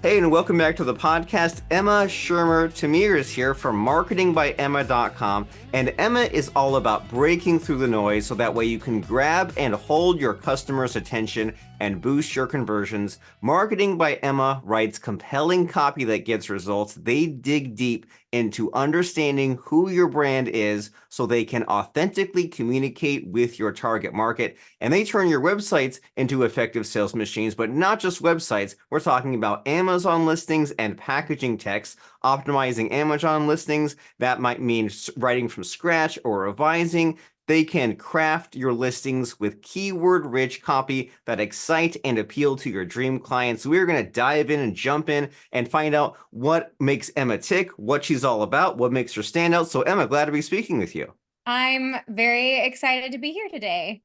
Hey, and welcome back to the podcast. Emma Schermer Tamir is here from marketingbyemma.com. And Emma is all about breaking through the noise so that way you can grab and hold your customers' attention and boost your conversions. Marketing by Emma writes compelling copy that gets results. They dig deep into understanding who your brand is so they can authentically communicate with your target market. And they turn your websites into effective sales machines, but not just websites. We're talking about Amazon listings and packaging text, optimizing Amazon listings. That might mean writing from scratch or revising. They can craft your listings with keyword-rich copy that excite and appeal to your dream clients. We're going to dive in and jump in and find out what makes Emma tick, what she's all about, what makes her stand out. So Emma, glad to be speaking with you. I'm very excited to be here today.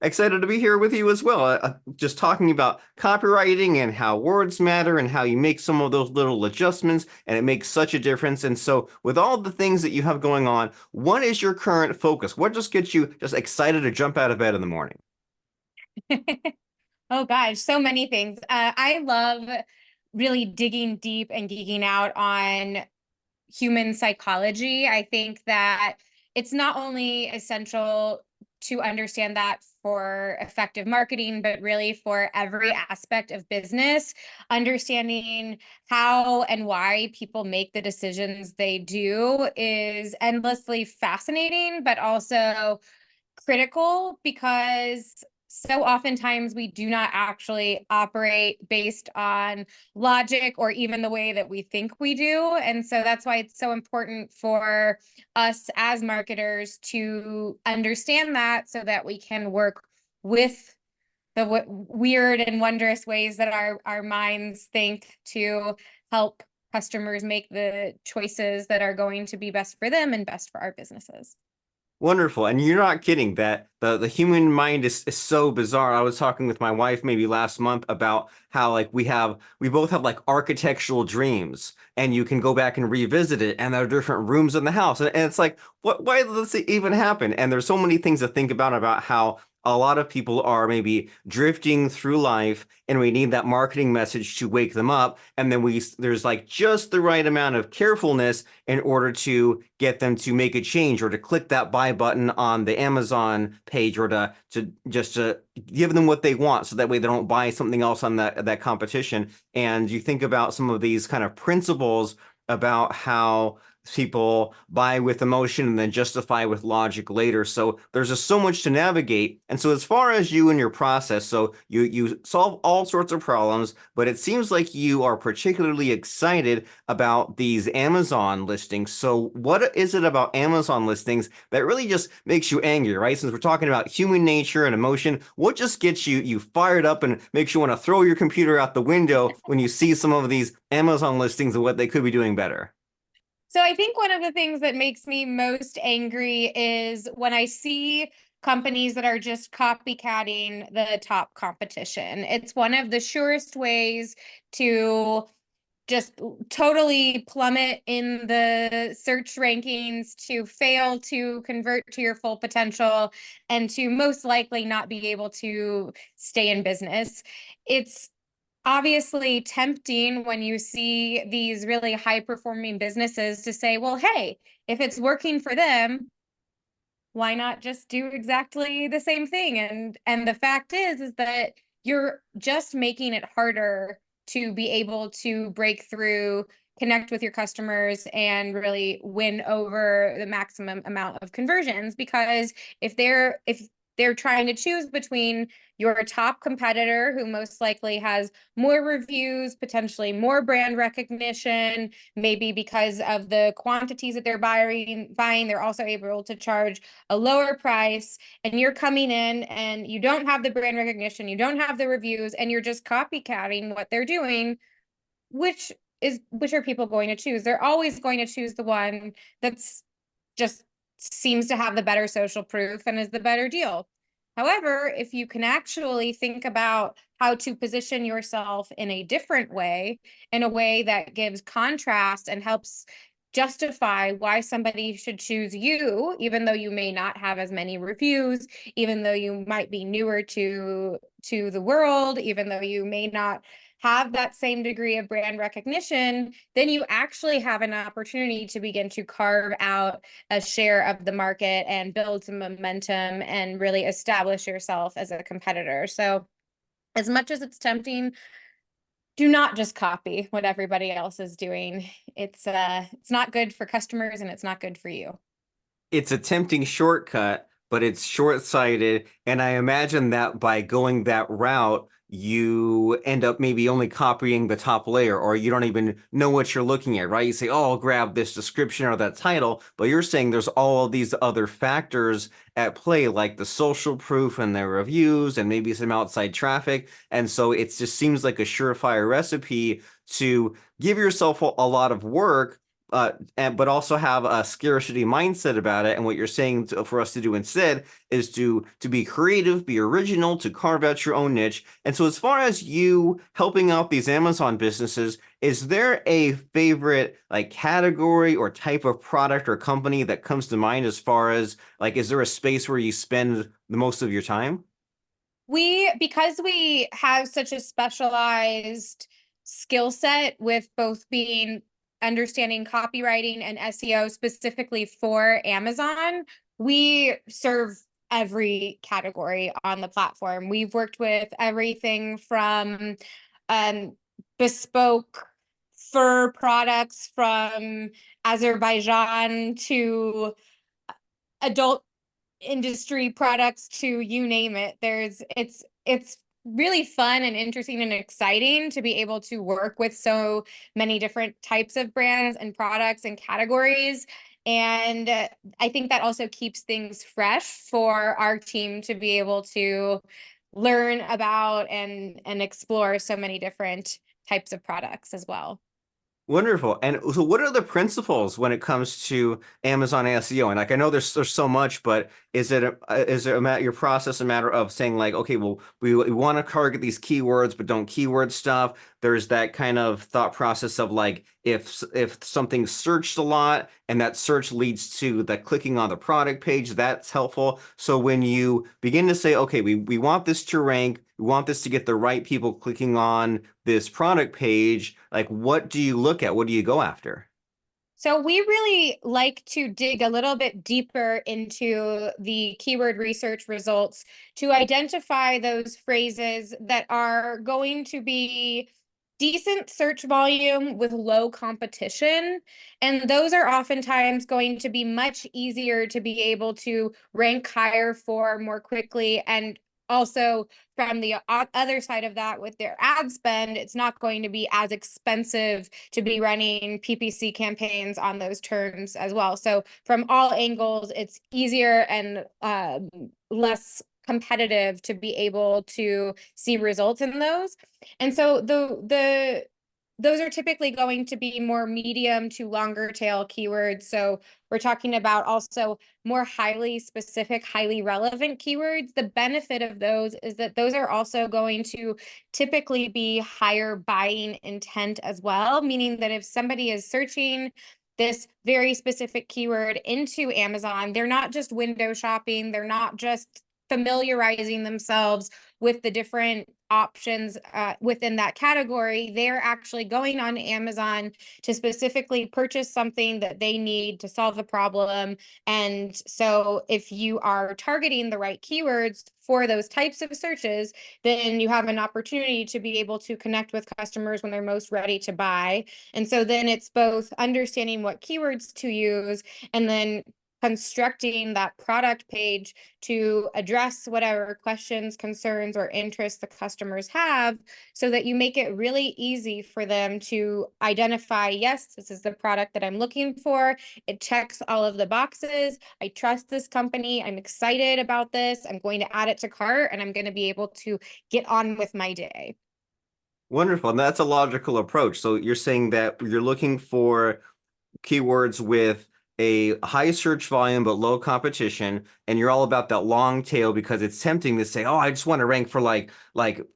Excited to be here with you as well. Just talking about copywriting and how words matter and how you make some of those little adjustments, and it makes such a difference. And so, with all the things that you have going on, what is your current focus? What just gets you just excited to jump out of bed in the morning? Oh gosh, so many things. I love really digging deep and geeking out on human psychology. I think that it's not only essential to understand that for effective marketing, but really for every aspect of business, understanding how and why people make the decisions they do is endlessly fascinating, but also critical because so oftentimes we do not actually operate based on logic or even the way that we think we do. And so that's why it's so important for us as marketers to understand that so that we can work with the weird and wondrous ways that our minds think to help customers make the choices that are going to be best for them and best for our businesses. Wonderful. And you're not kidding that the human mind is so bizarre. I was talking with my wife maybe last month about how like we both have like architectural dreams and you can go back and revisit it and there are different rooms in the house. And it's like, why did this even happen? And there's so many things to think about how a lot of people are maybe drifting through life and we need that marketing message to wake them up. And then there's like just the right amount of carefulness in order to get them to make a change or to click that buy button on the Amazon page or to give them what they want so that way they don't buy something else on that competition. And you think about some of these kind of principles about how people buy with emotion and then justify with logic later. So there's just so much to navigate. And so as far as you and your process, so you solve all sorts of problems, but it seems like you are particularly excited about these Amazon listings. So what is it about Amazon listings that really just makes you angry, right? Since we're talking about human nature and emotion, what just gets you fired up and makes you want to throw your computer out the window when you see some of these Amazon listings and what they could be doing better? So I think one of the things that makes me most angry is when I see companies that are just copycatting the top competition. It's one of the surest ways to just totally plummet in the search rankings, to fail to convert to your full potential, and to most likely not be able to stay in business. It's obviously tempting when you see these really high performing businesses to say, well, hey, if it's working for them, why not just do exactly the same thing? And the fact is that you're just making it harder to be able to break through, connect with your customers, and really win over the maximum amount of conversions. Because if they're trying to choose between your top competitor, who most likely has more reviews, potentially more brand recognition, maybe because of the quantities that they're buying, they're also able to charge a lower price, and you're coming in and you don't have the brand recognition, you don't have the reviews, and you're just copycatting what they're doing, which are people going to choose? They're always going to choose the one that's just seems to have the better social proof and is the better deal. However, if you can actually think about how to position yourself in a different way, in a way that gives contrast and helps justify why somebody should choose you, even though you may not have as many reviews, even though you might be newer to the world, even though you may not have that same degree of brand recognition, then you actually have an opportunity to begin to carve out a share of the market and build some momentum and really establish yourself as a competitor. So, as much as it's tempting, do not just copy what everybody else is doing. It's not good for customers and it's not good for you. It's a tempting shortcut, but it's short-sighted. And I imagine that by going that route, you end up maybe only copying the top layer, or you don't even know what you're looking at, right? You say, oh, I'll grab this description or that title, but you're saying there's all of these other factors at play, like the social proof and the reviews and maybe some outside traffic. And so it just seems like a surefire recipe to give yourself a lot of work, but also have a scarcity mindset about it. And what you're saying for us to do instead is to be creative, be original, to carve out your own niche. And so, as far as you helping out these Amazon businesses, is there a favorite like category or type of product or company that comes to mind? As far as like, is there a space where you spend the most of your time? Because we have such a specialized skill set with both being understanding copywriting and SEO specifically for Amazon, we serve every category on the platform. We've worked with everything from um, bespoke fur products from Azerbaijan to adult industry products to you name it. It's really fun and interesting and exciting to be able to work with so many different types of brands and products and categories. And I think that also keeps things fresh for our team to be able to learn about and explore so many different types of products as well. Wonderful. And so what are the principles when it comes to Amazon SEO? And like I know there's so much, but is it your process a matter of saying like, okay, well, we want to target these keywords, but don't keyword stuff. There's that kind of thought process of like if something's searched a lot and that search leads to the clicking on the product page, that's helpful. So when you begin to say, okay, we want this to rank, we want this to get the right people clicking on this product page, like what do you look at? What do you go after? So we really like to dig a little bit deeper into the keyword research results to identify those phrases that are going to be decent search volume with low competition. And those are oftentimes going to be much easier to be able to rank higher for more quickly. And also from the other side of that, with their ad spend, it's not going to be as expensive to be running PPC campaigns on those terms as well. So from all angles, it's easier and less competitive to be able to see results in those. And so those are typically going to be more medium to longer tail keywords. So we're talking about also more highly specific, highly relevant keywords. The benefit of those is that those are also going to typically be higher buying intent as well, meaning that if somebody is searching this very specific keyword into Amazon, they're not just window shopping, they're not just familiarizing themselves with the different options within that category. They're actually going on Amazon to specifically purchase something that they need to solve a problem. And so if you are targeting the right keywords for those types of searches, then you have an opportunity to be able to connect with customers when they're most ready to buy. And so then it's both understanding what keywords to use and then constructing that product page to address whatever questions, concerns, or interests the customers have so that you make it really easy for them to identify, yes, this is the product that I'm looking for. It checks all of the boxes. I trust this company. I'm excited about this. I'm going to add it to cart and I'm going to be able to get on with my day. Wonderful. And that's a logical approach. So you're saying that you're looking for keywords with a high search volume but low competition, and you're all about that long tail because it's tempting to say, "Oh, I just want to rank for like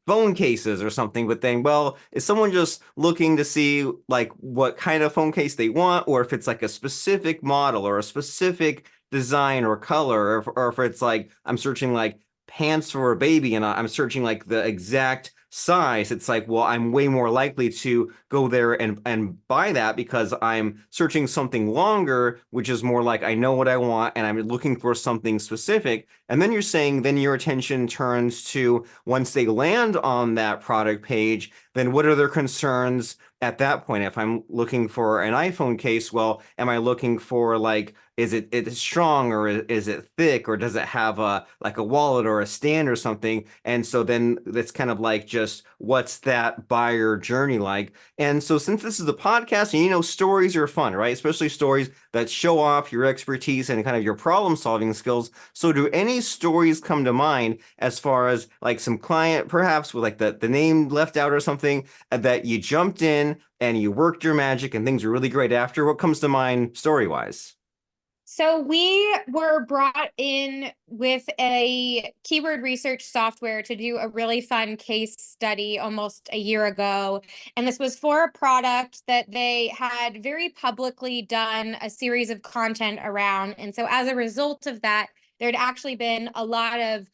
phone cases or something." But then, well, is someone just looking to see like what kind of phone case they want, or if it's like a specific model or a specific design or color, or if it's like I'm searching like pants for a baby and I'm searching like the exact size, it's like, well, I'm way more likely to go there and buy that because I'm searching something longer, which is more like I know what I want and I'm looking for something specific. And then you're saying then your attention turns to once they land on that product page, then what are their concerns at that point? If I'm looking for an iPhone case, well, am I looking for like, is it strong or is it thick or does it have a like a wallet or a stand or something? And so then that's kind of like just what's that buyer journey like? And so since this is a podcast and stories are fun, right? Especially stories that show off your expertise and kind of your problem solving skills. So do any stories come to mind as far as like some client perhaps with like the name left out or something that you jumped in and you worked your magic and things were really great after? What comes to mind story wise? So we were brought in with a keyword research software to do a really fun case study almost a year ago. And this was for a product that they had very publicly done a series of content around. And so as a result of that, there'd actually been a lot of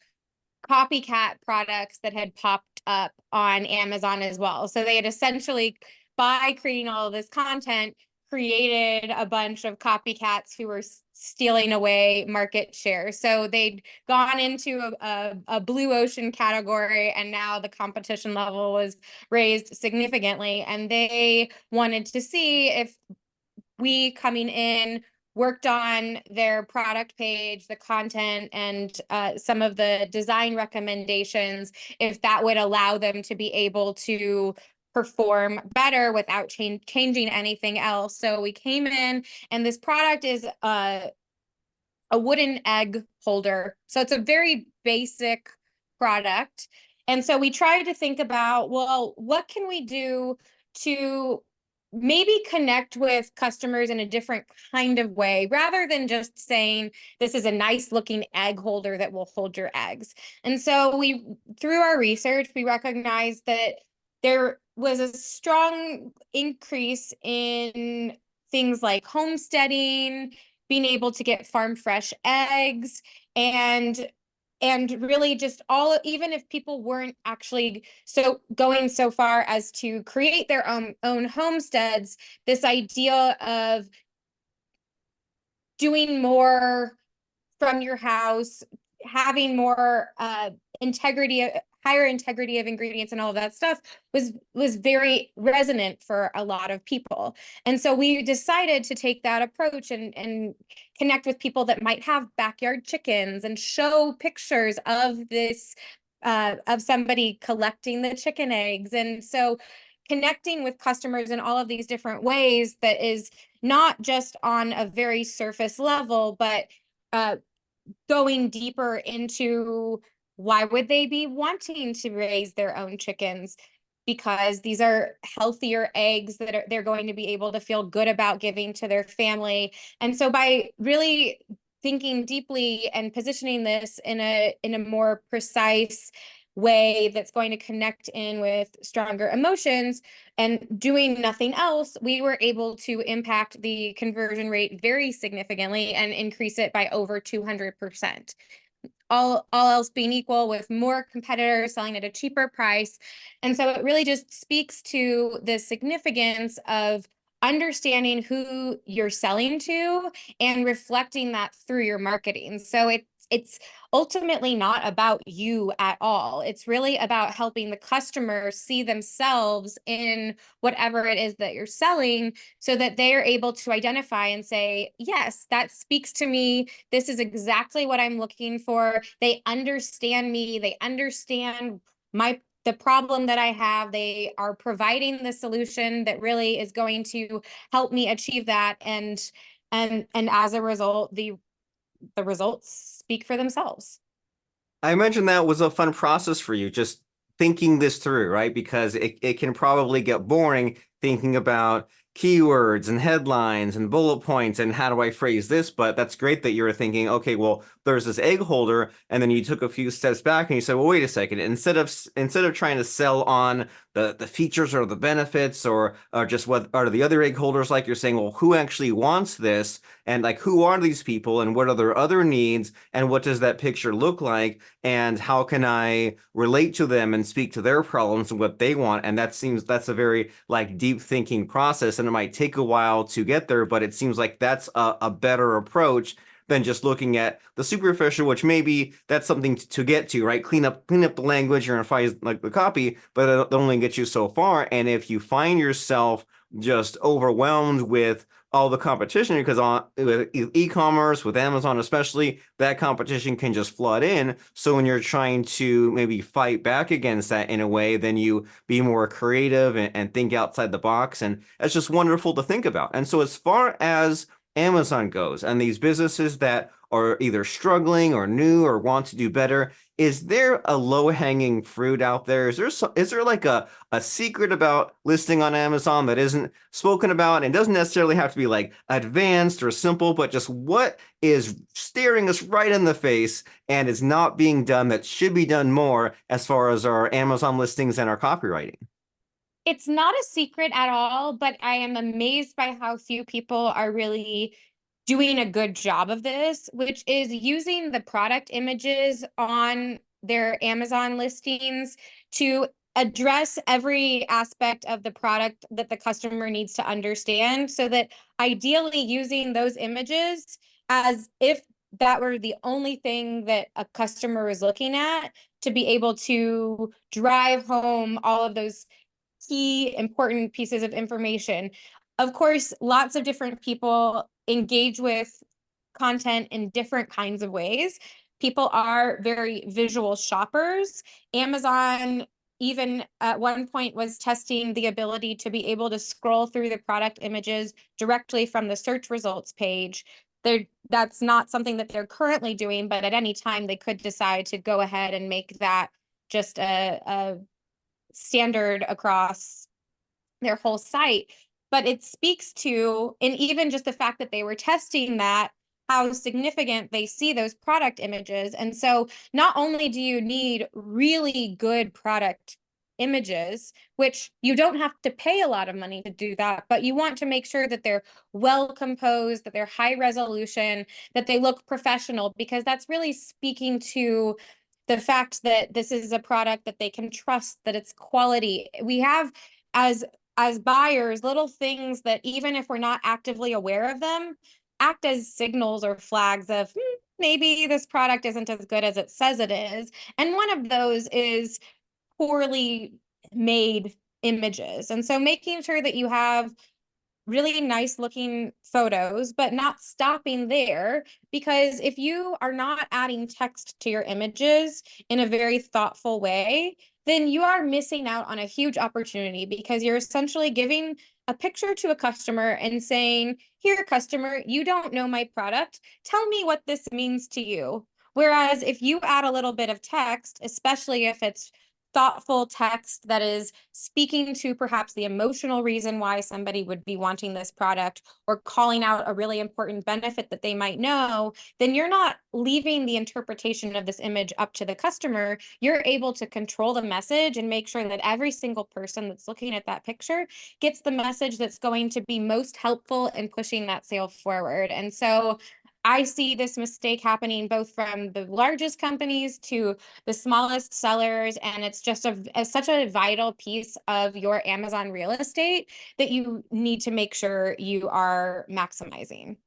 copycat products that had popped up on Amazon as well. So they had essentially, by creating all of this content, created a bunch of copycats who were stealing away market share. So they'd gone into a blue ocean category, and now the competition level was raised significantly. And they wanted to see if we coming in worked on their product page, the content, and some of the design recommendations, if that would allow them to be able to perform better without changing anything else. So we came in, and this product is a wooden egg holder. So it's a very basic product. And so we tried to think about, well, what can we do to maybe connect with customers in a different kind of way rather than just saying this is a nice looking egg holder that will hold your eggs. And so through our research, we recognized that there was a strong increase in things like homesteading, being able to get farm fresh eggs, and really just all, even if people weren't actually so going so far as to create their own homesteads, this idea of doing more from your house, having more integrity, higher integrity of ingredients and all of that stuff was very resonant for a lot of people. And so we decided to take that approach and connect with people that might have backyard chickens and show pictures of this of somebody collecting the chicken eggs. And so connecting with customers in all of these different ways that is not just on a very surface level, but going deeper into why would they be wanting to raise their own chickens? Because these are healthier eggs that they're going to be able to feel good about giving to their family. And so by really thinking deeply and positioning this in a more precise way that's going to connect in with stronger emotions and doing nothing else, we were able to impact the conversion rate very significantly and increase it by over 200%. All else being equal, with more competitors selling at a cheaper price. And so it really just speaks to the significance of understanding who you're selling to and reflecting that through your marketing. So it's ultimately not about you at all. It's really about helping the customer see themselves in whatever it is that you're selling, so that they are able to identify and say, yes, that speaks to me. This is exactly what I'm looking for. They understand me. They understand the problem that I have. They are providing the solution that really is going to help me achieve that. And as a result, the results speak for themselves. I imagine that was a fun process for you, just thinking this through, right? Because it can probably get boring thinking about keywords and headlines and bullet points and how do I phrase this? But that's great that you're thinking, okay, well, there's this egg holder, and then you took a few steps back and you said, well, wait a second. Instead of trying to sell on the features or the benefits or just what are the other egg holders like, you're saying, well, who actually wants this? And like, who are these people and what are their other needs? And what does that picture look like? And how can I relate to them and speak to their problems and what they want? And that's a very like deep thinking process, and it might take a while to get there, but it seems like that's a better approach than just looking at the superficial, which maybe that's something to get to, right? Clean up the language, you're gonna find like the copy, but it only gets you so far. And if you find yourself just overwhelmed with all the competition, because on with e-commerce, with Amazon especially, that competition can just flood in. So when you're trying to maybe fight back against that in a way, then you be more creative and think outside the box. And that's just wonderful to think about. And so as far as Amazon goes and these businesses that are either struggling or new or want to do better, is there a low-hanging fruit out there? Is there like a secret about listing on Amazon that isn't spoken about and doesn't necessarily have to be like advanced or simple, but just what is staring us right in the face and is not being done that should be done more as far as our Amazon listings and our copywriting? It's not a secret at all, but I am amazed by how few people are really doing a good job of this, which is using the product images on their Amazon listings to address every aspect of the product that the customer needs to understand, so that ideally using those images as if that were the only thing that a customer is looking at, to be able to drive home all of those key important pieces of information. Of course, lots of different people engage with content in different kinds of ways. People are very visual shoppers. Amazon even at one point was testing the ability to be able to scroll through the product images directly from the search results page. That's not something that they're currently doing, but at any time they could decide to go ahead and make that just a standard across their whole site. But it speaks to, and even just the fact that they were testing that, how significant they see those product images. And so not only do you need really good product images, which you don't have to pay a lot of money to do that, but you want to make sure that they're well composed, that they're high resolution, that they look professional, because that's really speaking to the fact that this is a product that they can trust, that it's quality. We have as buyers little things that, even if we're not actively aware of them, act as signals or flags of maybe this product isn't as good as it says it is. And one of those is poorly made images. And so making sure that you have really nice looking photos, but not stopping there, because if you are not adding text to your images in a very thoughtful way, then you are missing out on a huge opportunity, because you're essentially giving a picture to a customer and saying, here, customer, you don't know my product. Tell me what this means to you. Whereas if you add a little bit of text, especially if it's thoughtful text that is speaking to perhaps the emotional reason why somebody would be wanting this product, or calling out a really important benefit that they might know, then you're not leaving the interpretation of this image up to the customer. You're able to control the message and make sure that every single person that's looking at that picture gets the message that's going to be most helpful in pushing that sale forward. And so I see this mistake happening both from the largest companies to the smallest sellers, and it's just such a vital piece of your Amazon real estate that you need to make sure you are maximizing.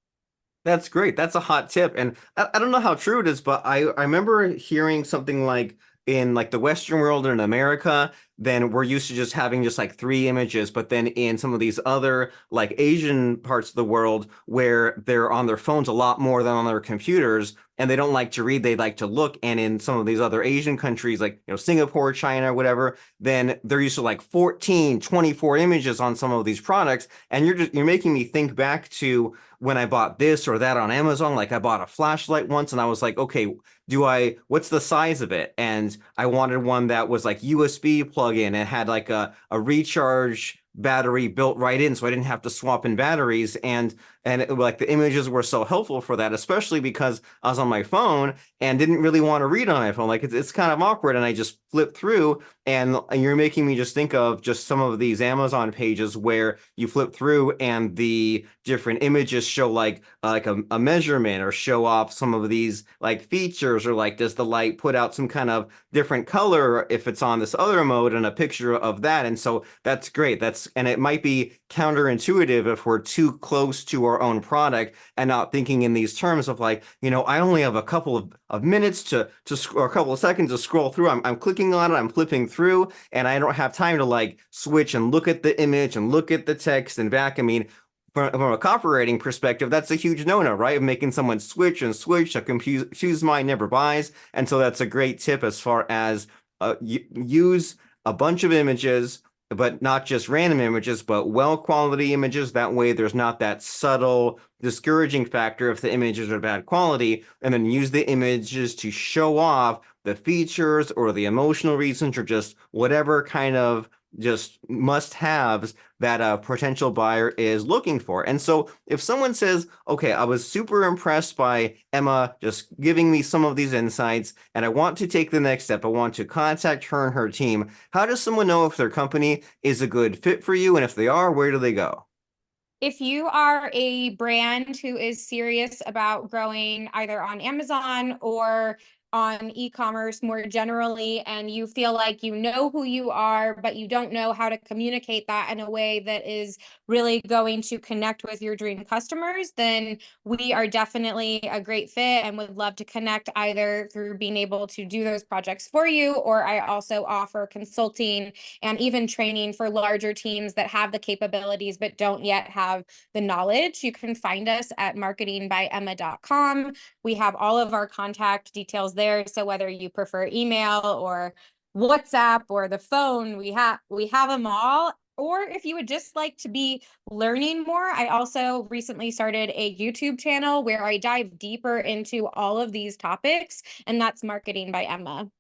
That's great. That's a hot tip. And I don't know how true it is, but I remember hearing something like in like the Western world and in America, then we're used to just having just like three images. But then in some of these other like Asian parts of the world where they're on their phones a lot more than on their computers and they don't like to read, they like to look. And in some of these other Asian countries, like, Singapore, China, whatever, then they're used to like 14, 24 images on some of these products. And you're making me think back to when I bought this or that on Amazon. Like I bought a flashlight once and I was like, okay, what's the size of it? And I wanted one that was like USB plug-in and had like a recharge battery built right in, so I didn't have to swap in batteries. Like the images were so helpful for that, especially because I was on my phone and didn't really want to read on my phone. Like it's kind of awkward, and I just flipped through. And you're making me just think of just some of these Amazon pages where you flip through and the different images show like a measurement, or show off some of these like features, or like does the light put out some kind of different color if it's on this other mode, and a picture of that. And so that's great. And it might be counterintuitive if we're too close to our own product and not thinking in these terms of like, I only have a couple of minutes or a couple of seconds to scroll through. I'm clicking on it, I'm flipping through, and I don't have time to like switch and look at the image and look at the text and back. I mean, from a copywriting perspective, that's a huge no-no, right? Of making someone switch and switch. A confused mind never buys. And so that's a great tip as far as use a bunch of images, but not just random images, but well-quality images. That way there's not that subtle discouraging factor if the images are bad quality, and then use the images to show off the features or the emotional reasons, or just whatever kind of just must-haves that a potential buyer is looking for. And so if someone says, okay, I was super impressed by Emma just giving me some of these insights, and I want to take the next step, I want to contact her and her team, how does someone know if their company is a good fit for you? And if they are, where do they go? If you are a brand who is serious about growing either on Amazon or on e-commerce more generally, and you feel like you know who you are, but you don't know how to communicate that in a way that is really going to connect with your dream customers, then we are definitely a great fit and would love to connect either through being able to do those projects for you, or I also offer consulting and even training for larger teams that have the capabilities but don't yet have the knowledge. You can find us at marketingbyemma.com. We have all of our contact details there. So whether you prefer email or WhatsApp or the phone, we have them all. Or if you would just like to be learning more, I also recently started a YouTube channel where I dive deeper into all of these topics, and that's Marketing by Emma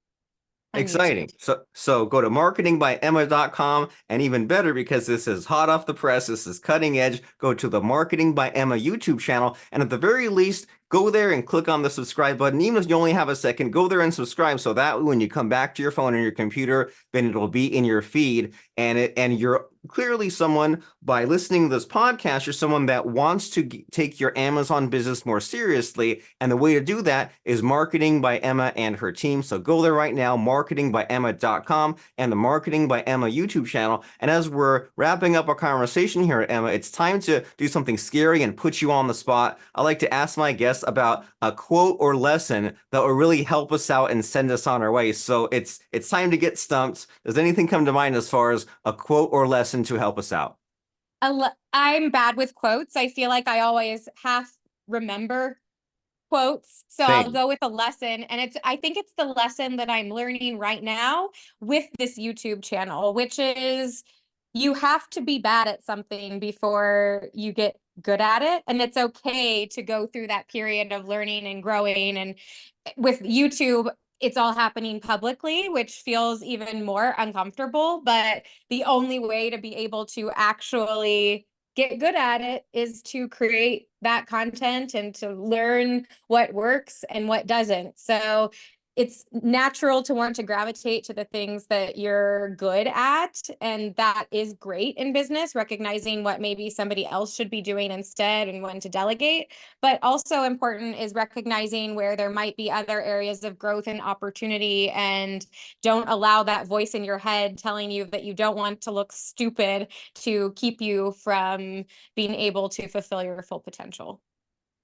on Exciting. YouTube. So go to marketingbyemma.com, and even better, because this is hot off the press, this is cutting edge, go to the Marketing by Emma YouTube channel, and at the very least, go there and click on the subscribe button. Even if you only have a second, go there and subscribe, so that when you come back to your phone or your computer, then it'll be in your feed. And you're clearly someone, by listening to this podcast, you're someone that wants to take your Amazon business more seriously. And the way to do that is Marketing by Emma and her team. So go there right now, marketingbyemma.com and the Marketing by Emma YouTube channel. And as we're wrapping up our conversation here, Emma, it's time to do something scary and put you on the spot. I like to ask my guests about a quote or lesson that will really help us out and send us on our way. So it's time to get stumped. Does anything come to mind as far as a quote or lesson to help us out? I'm bad with quotes. I feel like I always half remember quotes. So I'll Same. go with a lesson. And I think it's the lesson that I'm learning right now with this YouTube channel, which is you have to be bad at something before you get good at it. And it's okay to go through that period of learning and growing. And with YouTube, it's all happening publicly, which feels even more uncomfortable. But the only way to be able to actually get good at it is to create that content and to learn what works and what doesn't. So it's natural to want to gravitate to the things that you're good at. And that is great in business, recognizing what maybe somebody else should be doing instead and when to delegate. But also important is recognizing where there might be other areas of growth and opportunity, and don't allow that voice in your head telling you that you don't want to look stupid to keep you from being able to fulfill your full potential.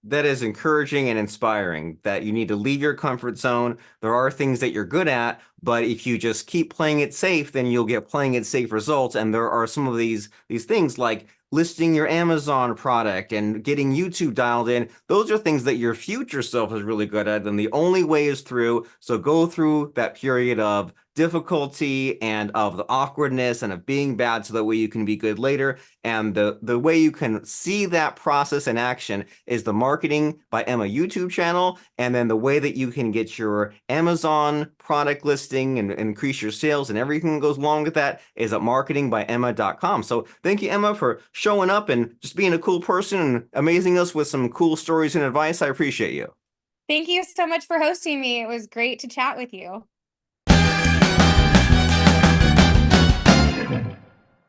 That is encouraging and inspiring, that you need to leave your comfort zone. There are things that you're good at, but if you just keep playing it safe, then you'll get playing it safe results. And there are some of these things like listing your Amazon product and getting YouTube dialed in. Those are things that your future self is really good at, and the only way is through. So go through that period of difficulty and of the awkwardness and of being bad so that way you can be good later. And the way you can see that process in action is the Marketing by Emma YouTube channel. And then the way that you can get your Amazon product listing and increase your sales and everything that goes along with that is at marketingbyemma.com. So thank you, Emma, for showing up and just being a cool person and amazing us with some cool stories and advice. I appreciate you. Thank you so much for hosting me. It was great to chat with you.